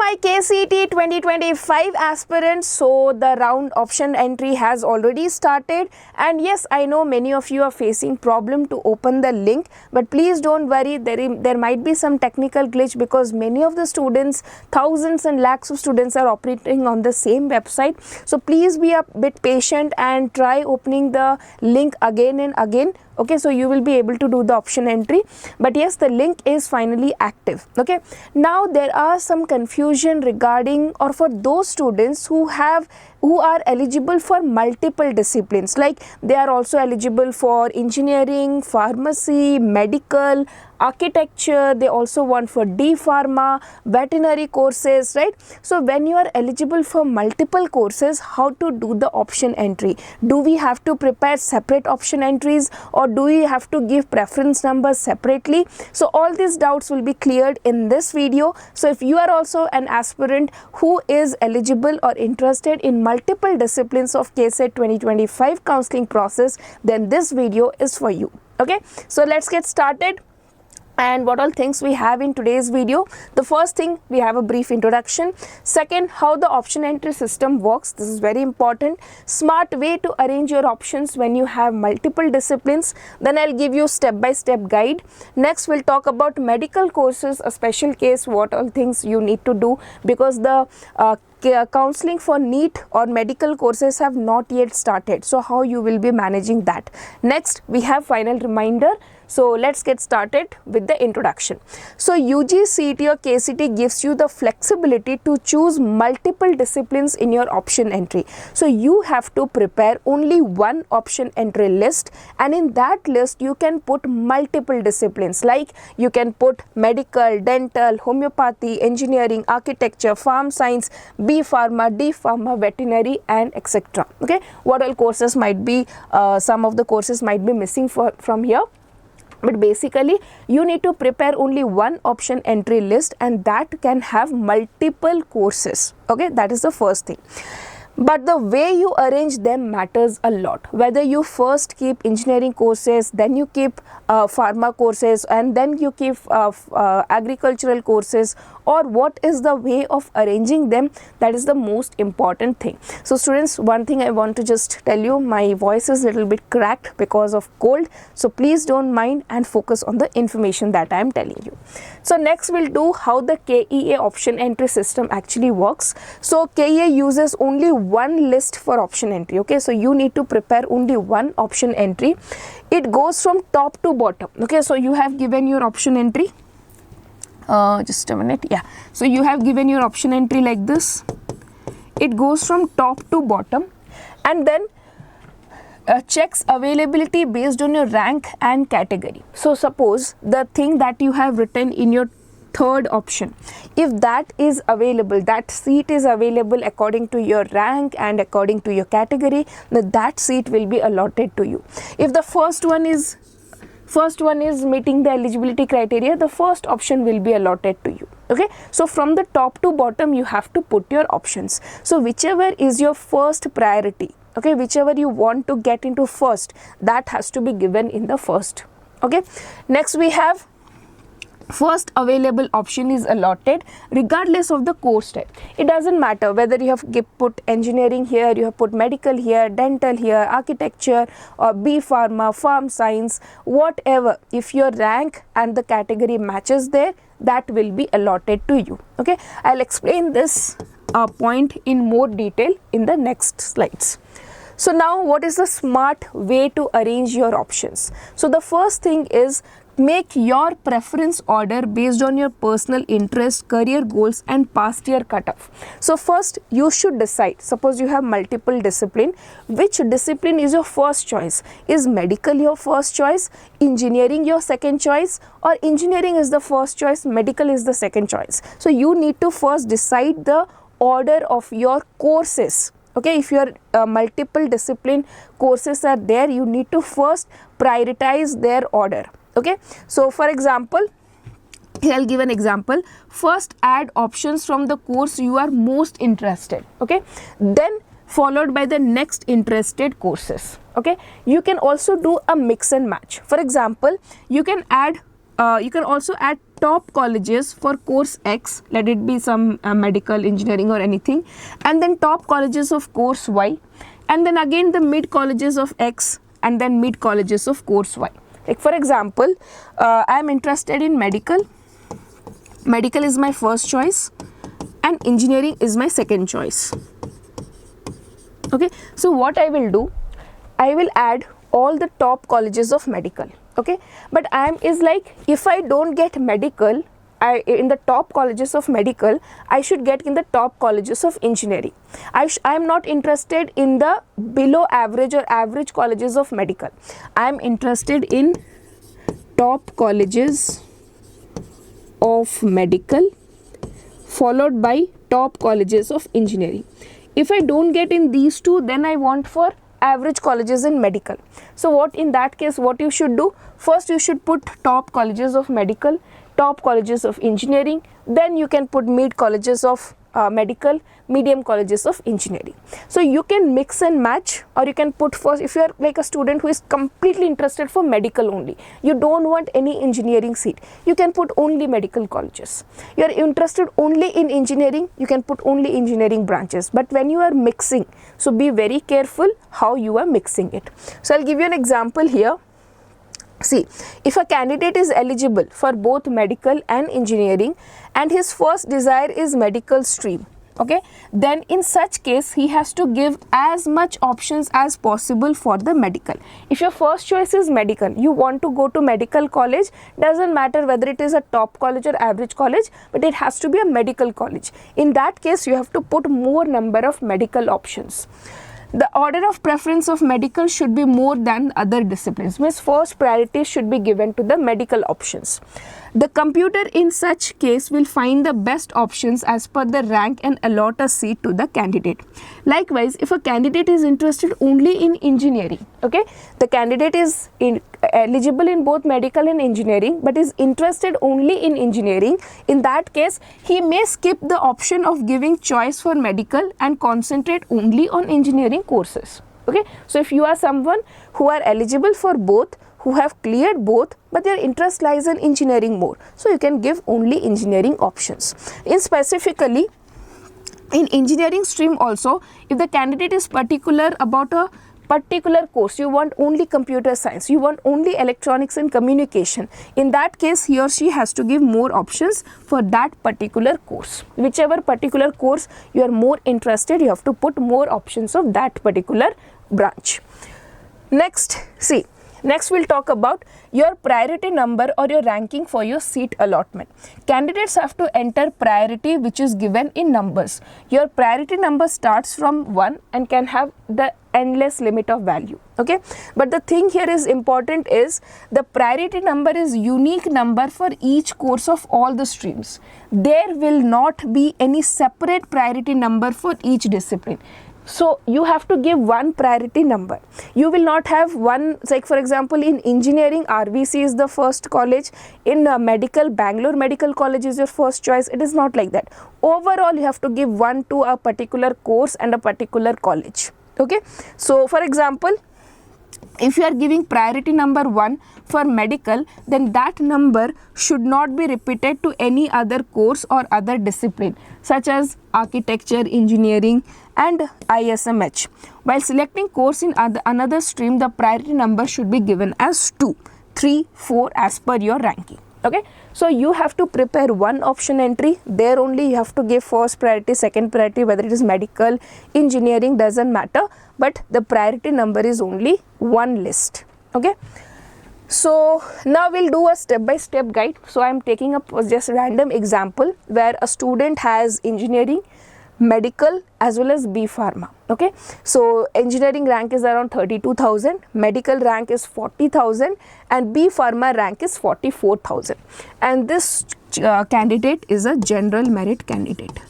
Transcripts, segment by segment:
my KCET 2025 aspirants, so the round option entry has already started, and yes, I know many of you are facing problem to open the link, but please don't worry, there might be some technical glitch because many of the students, thousands and lakhs of students are operating on the same website. So please be a bit patient and try opening the link again and again. Okay, so you will be able to do the option entry, but yes, the link is finally active. Okay, now there are some confusion regarding or for those students who are eligible for multiple disciplines, like they are also eligible for engineering, pharmacy, medical, architecture, they also want for D Pharma, veterinary courses, right? So when you are eligible for multiple courses, how to do the option entry? Do we have to prepare separate option entries, or do we have to give preference numbers separately? So all these doubts will be cleared in this video. So if you are also an aspirant who is eligible or interested in multiple disciplines of KCET 2025 counseling process, then this video is for you. Okay, so let's get started. And what all things we have in today's video? The first thing, we have a brief introduction. Second, how the option entry system works. This is very important. Smart way to arrange your options when you have multiple disciplines. Then I'll give you step-by-step guide. Next, we'll talk about medical courses, a special case, what all things you need to do, because the counseling for NEET or medical courses have not yet started. So how you will be managing that. Next, we have final reminder. So let's get started with the introduction. So UGCET or KCET gives you the flexibility to choose multiple disciplines in your option entry. So you have to prepare only one option entry list, and in that list you can put multiple disciplines, like you can put medical, dental, homeopathy, engineering, architecture, farm science, B Pharma, D Pharma, veterinary, and etc. Okay, what all courses might be, some of the courses might be missing from here. But basically, you need to prepare only one option entry list, and that can have multiple courses. Okay, that is the first thing. But the way you arrange them matters a lot. Whether you first keep engineering courses, then you keep pharma courses, and then you keep agricultural courses, or what is the way of arranging them, that is the most important thing. So students, one thing I want to just tell you, my voice is a little bit cracked because of cold, so please don't mind and focus on the information that I am telling you. So next we'll do how the KEA option entry system actually works. So KEA uses only one list for option entry. Okay, so you need to prepare only one option entry. It goes from top to bottom. Okay, so you have given your option entry. Just a minute. Yeah, so you have given your option entry like this. It goes from top to bottom, and then checks availability based on your rank and category. So suppose the thing that you have written in your third option, if that is available, that seat is available according to your rank and according to your category, then that seat will be allotted to you. If the first one is meeting the eligibility criteria, the first option will be allotted to you. Okay, so from the top to bottom you have to put your options. So whichever is your first priority, okay, whichever you want to get into first, that has to be given in the first. Okay, next we have first available option is allotted regardless of the course type. It doesn't matter whether you have put engineering here, you have put medical here, dental here, architecture, or B Pharma, farm science, whatever. If your rank and the category matches there, that will be allotted to you. Okay, I'll explain this point in more detail in the next slides. So now, what is the smart way to arrange your options? So the first thing is, make your preference order based on your personal interest, career goals, and past year cutoff. So first you should decide, suppose you have multiple discipline, which discipline is your first choice? Is medical your first choice, engineering your second choice, or engineering is the first choice, medical is the second choice? So you need to first decide the order of your courses. Okay, if your multiple discipline courses are there, you need to first prioritize their order. Okay, so for example, here I'll give an example. First, add options from the course you are most interested. Okay, then followed by the next interested courses. Okay, you can also do a mix and match. For example, you can also add top colleges for course X, let it be some medical, engineering or anything, and then top colleges of course Y, and then again the mid colleges of X, and then mid colleges of course Y. Like for example, I am interested in medical. Medical is my first choice and engineering is my second choice. Okay, so what I will do, I will add all the top colleges of medical. Okay, but is like, if I don't get medical, in the top colleges of medical, I should get in the top colleges of engineering. I am not interested in the below average or average colleges of medical. I am interested in top colleges of medical followed by top colleges of engineering. If I don't get in these two, then I want for average colleges in medical. So what in that case, what you should do, first you should put top colleges of medical, top colleges of engineering, then you can put mid colleges of medical, medium colleges of engineering. So you can mix and match, or you can put first, if you are like a student who is completely interested for medical only, you don't want any engineering seat, you can put only medical colleges. You are interested only in engineering, you can put only engineering branches. But when you are mixing, so be very careful how you are mixing it. So I'll give you an example here. See, if a candidate is eligible for both medical and engineering and his first desire is medical stream, okay, then in such case he has to give as much options as possible for the medical. If your first choice is medical, you want to go to medical college, doesn't matter whether it is a top college or average college, but it has to be a medical college. In that case, you have to put more number of medical options. The order of preference of medical should be more than other disciplines, means first priority should be given to the medical options. The computer in such case will find the best options as per the rank and allot a seat to the candidate. Likewise, if a candidate is interested only in engineering, okay, the candidate is eligible in both medical and engineering but is interested only in engineering, in that case he may skip the option of giving choice for medical and concentrate only on engineering courses. Okay, so if you are someone who are eligible for both, who have cleared both, but their interest lies in engineering more, so you can give only engineering options. In specifically in engineering stream also, if the candidate is particular about a particular course, you want only computer science, you want only electronics and communication, in that case he or she has to give more options for that particular course. Whichever particular course you are more interested, you have to put more options of that particular branch. Next, see, next we'll talk about your priority number or your ranking for your seat allotment. Candidates have to enter priority which is given in numbers. Your priority number starts from 1 and can have the endless limit of value. Okay, but the thing here is important is the priority number is unique number for each course of all the streams. There will not be any separate priority number for each discipline. So you have to give one priority number. You will not have one, like for example in engineering RVC is the first college, in medical Bangalore Medical College is your first choice. It is not like that. Overall you have to give one to a particular course and a particular college. Okay, so for example, if you are giving priority number 1 for medical, then that number should not be repeated to any other course or other discipline such as architecture, engineering and ISMH. While selecting course in another stream, the priority number should be given as 2, 3, 4 as per your ranking. Okay, so you have to prepare one option entry. There only you have to give first priority, second priority, whether it is medical, engineering, doesn't matter, but the priority number is only one list. Okay, so now we'll do a step-by-step guide. So I am taking up just a random example where a student has engineering, medical as well as B Pharma. Okay, so engineering rank is around 32,000, medical rank is 40,000 and B Pharma rank is 44,000, and this candidate is a general merit candidate.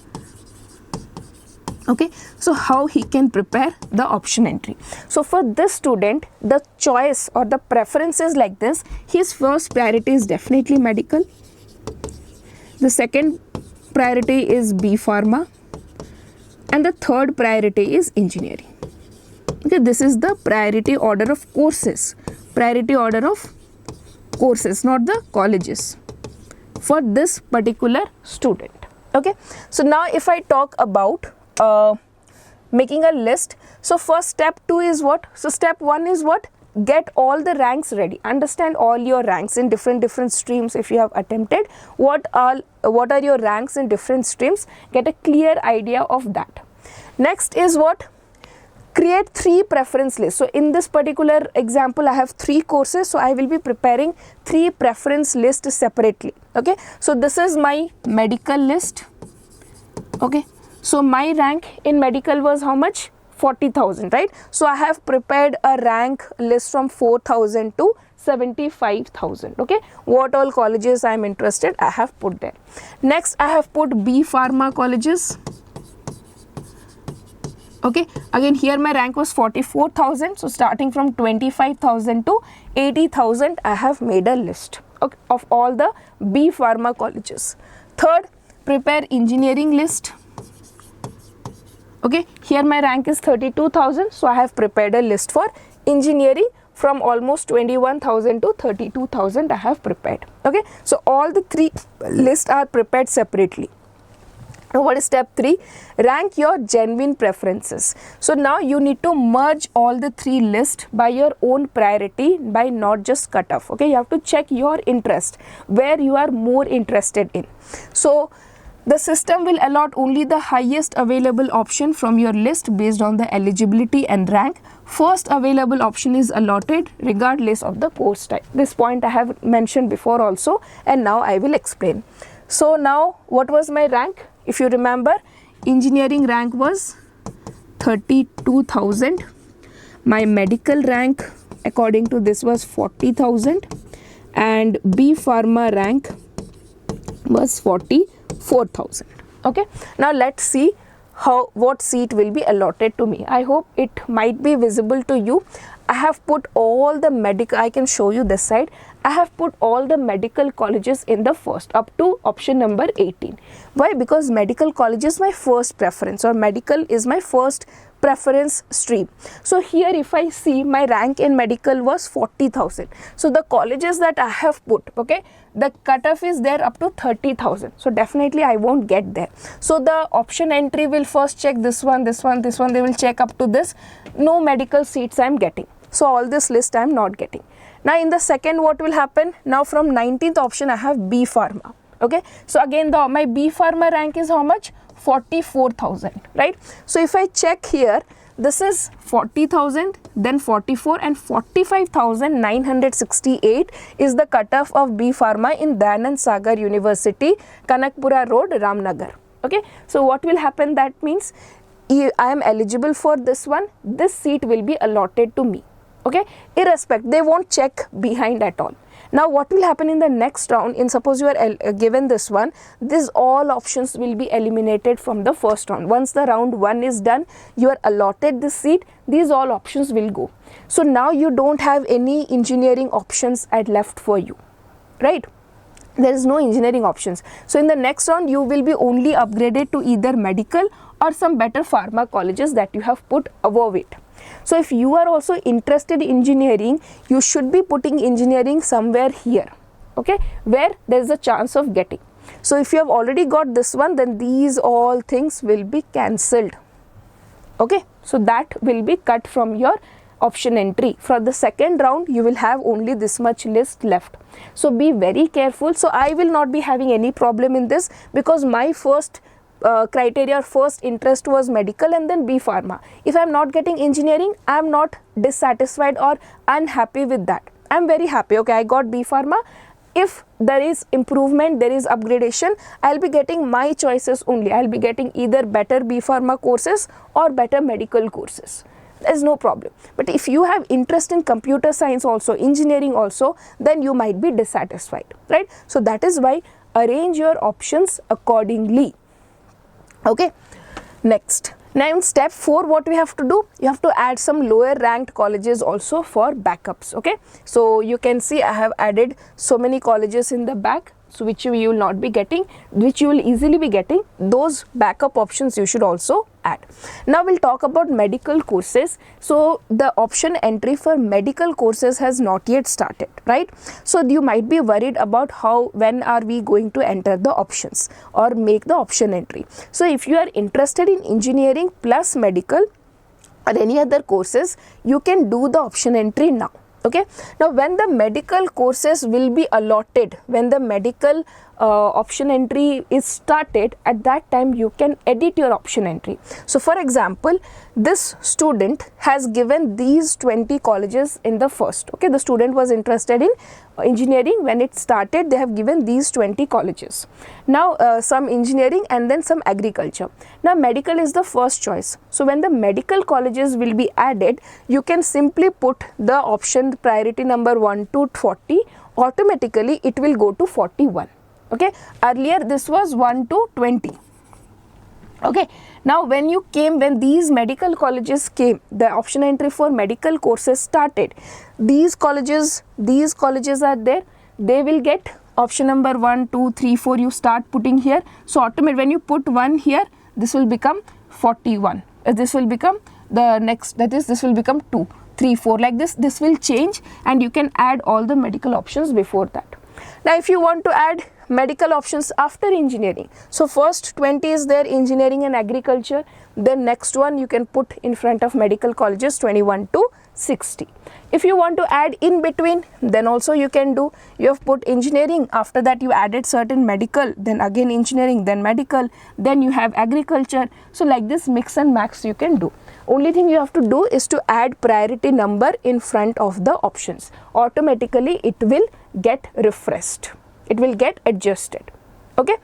Okay, so how he can prepare the option entry. So for this student, the choice or the preference is like this. His first priority is definitely medical, the second priority is B Pharma, and the third priority is engineering. Okay, this is the priority order of courses. Priority order of courses, not the colleges. for this particular student. Okay, so now if I talk about making a list, so first step 2 is what? So step 1 is what? Get all the ranks ready. Understand all your ranks in different streams. If you have attempted, what are your ranks in different streams? Get a clear idea of that. Next is what? Create 3 preference lists. So in this particular example, I have 3 courses, so I will be preparing 3 preference lists separately. Okay, so this is my medical list. Okay, so my rank in medical was how much? 40,000, right? So I have prepared a rank list from 4,000 to 75,000. Okay, what all colleges I am interested, I have put there. Next, I have put B Pharma colleges. Okay, again here my rank was 44,000, so starting from 25,000 to 80,000, I have made a list, okay, of all the B Pharma colleges. Third, prepare engineering list. Okay, here my rank is 32,000, so I have prepared a list for engineering from almost 21,000 to 32,000 I have prepared. Okay, so all the 3 lists are prepared separately. Now what is step 3? Rank your genuine preferences. So now you need to merge all the 3 lists by your own priority, by not just cutoff. Okay, you have to check your interest, where you are more interested in. So the system will allot only the highest available option from your list based on the eligibility and rank. First available option is allotted regardless of the course type. This point I have mentioned before also, and now I will explain. So now what was my rank? If you remember, engineering rank was 32,000. My medical rank according to this was 40,000, and B Pharma rank was 44,000. Okay, now let's see what seat will be allotted to me. I hope it might be visible to you. I have put all the medical, I can show you this side. I have put all the medical colleges in the first up to option number 18. Why? Because medical college is my first preference, or medical is my first preference stream. So here if I see, my rank in medical was 40,000. So the colleges that I have put, okay, the cutoff is there up to 30,000. So definitely I won't get there. So the option entry will first check this one, this one, this one. They will check up to this. No medical seats I am getting. So all this list I am not getting. Now in the second, what will happen? Now from 19th option I have B Pharma. Okay, so again my B Pharma rank is how much? 44,000, right? So if I check here, this is 40,000, then 44 and 45,968 is the cutoff of B Pharma in Dayanand Sagar University, Kanakpura Road, Ramnagar. Okay, so what will happen? That means I am eligible for this one. This seat will be allotted to me. Okay, irrespective, they won't check behind at all. Now what will happen in the next round? In suppose you are given this one, these all options will be eliminated from the first round. Once the round 1 is done, you are allotted this seat, these all options will go. So now you don't have any engineering options left for you, right? There is no engineering options. So in the next round, you will be only upgraded to either medical or some better pharma colleges that you have put above it. So if you are also interested in engineering, you should be putting engineering somewhere here, okay, where there is a chance of getting. So if you have already got this one, then these all things will be cancelled. Okay, so that will be cut from your option entry. For the second round, you will have only this much list left. So be very careful. So I will not be having any problem in this, because my first criteria, first interest was medical and then B Pharma. If I am not getting engineering, I am not dissatisfied or unhappy with that. I am very happy. Okay, I got B Pharma. If there is improvement, there is upgradation, I will be getting my choices only. I will be getting either better B Pharma courses or better medical courses. There is no problem. But if you have interest in computer science also, engineering also, then you might be dissatisfied, right? So that is why arrange your options accordingly. Okay, next. Now in step 4, what we have to do? You have to add some lower ranked colleges also for backups. Okay, so you can see I have added so many colleges in the back. so which you will not be getting, which you will easily be getting, those backup options you should also add. Now we'll talk about medical courses. So the option entry for medical courses has not yet started, right? So you might be worried about when are we going to enter the options or make the option entry. So if you are interested in engineering plus medical or any other courses, you can do the option entry now. Okay, now when the medical courses will be allotted, when the medical option entry is started, at that time you can edit your option entry. So for example, this student has given these 20 colleges in the first. Okay, the student was interested in engineering. When it started, they have given these 20 colleges. Now some engineering and then some agriculture. Now medical is the first choice. So when the medical colleges will be added, you can simply put the option priority number 1 to 40. Automatically it will go to 41. Okay, earlier this was 1 to 20. Okay, now when these medical colleges came, the option entry for medical courses started, these colleges are there, they will get option number 1, 2, 3, 4, you start putting here. So automatically when you put 1 here, this will become 41. This will become the next, that is, this will become 2, 3, 4, like this will change, and you can add all the medical options before that. Now if you want to add medical options after engineering, so first 20 is there, engineering and agriculture, then next one you can put in front of medical colleges 21 to 60. If you want to add in between, then also you can do. You have put engineering, after that you added certain medical, then again engineering, then medical, then you have agriculture. So like this mix and match you can do. Only thing you have to do is to add priority number in front of the options. Automatically it will get refreshed, it will get adjusted. Okay,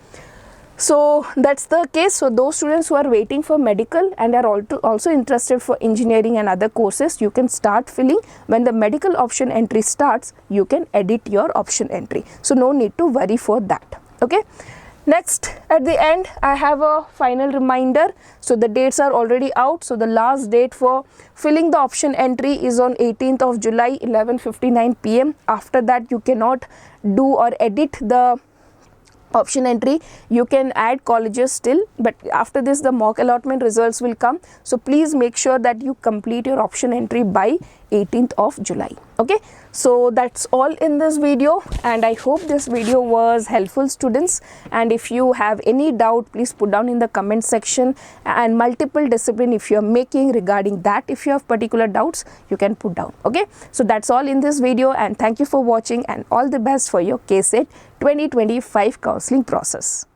so that's the case. So those students who are waiting for medical and are also interested for engineering and other courses, you can start filling. When the medical option entry starts, you can edit your option entry, so no need to worry for that. Okay, next, at the end I have a final reminder. So the dates are already out. So the last date for filling the option entry is on 18th of July 11:59 PM. After that you cannot do or edit the option entry. You can add colleges still, but after this the mock allotment results will come. So please make sure that you complete your option entry by 18th of July. Okay, so that's all in this video, and I hope this video was helpful, students. And if you have any doubt, please put down in the comment section, and multiple discipline if you are making regarding that, if you have particular doubts, you can put down. Okay, so that's all in this video, and thank you for watching, and all the best for your KCET 2025 counseling process.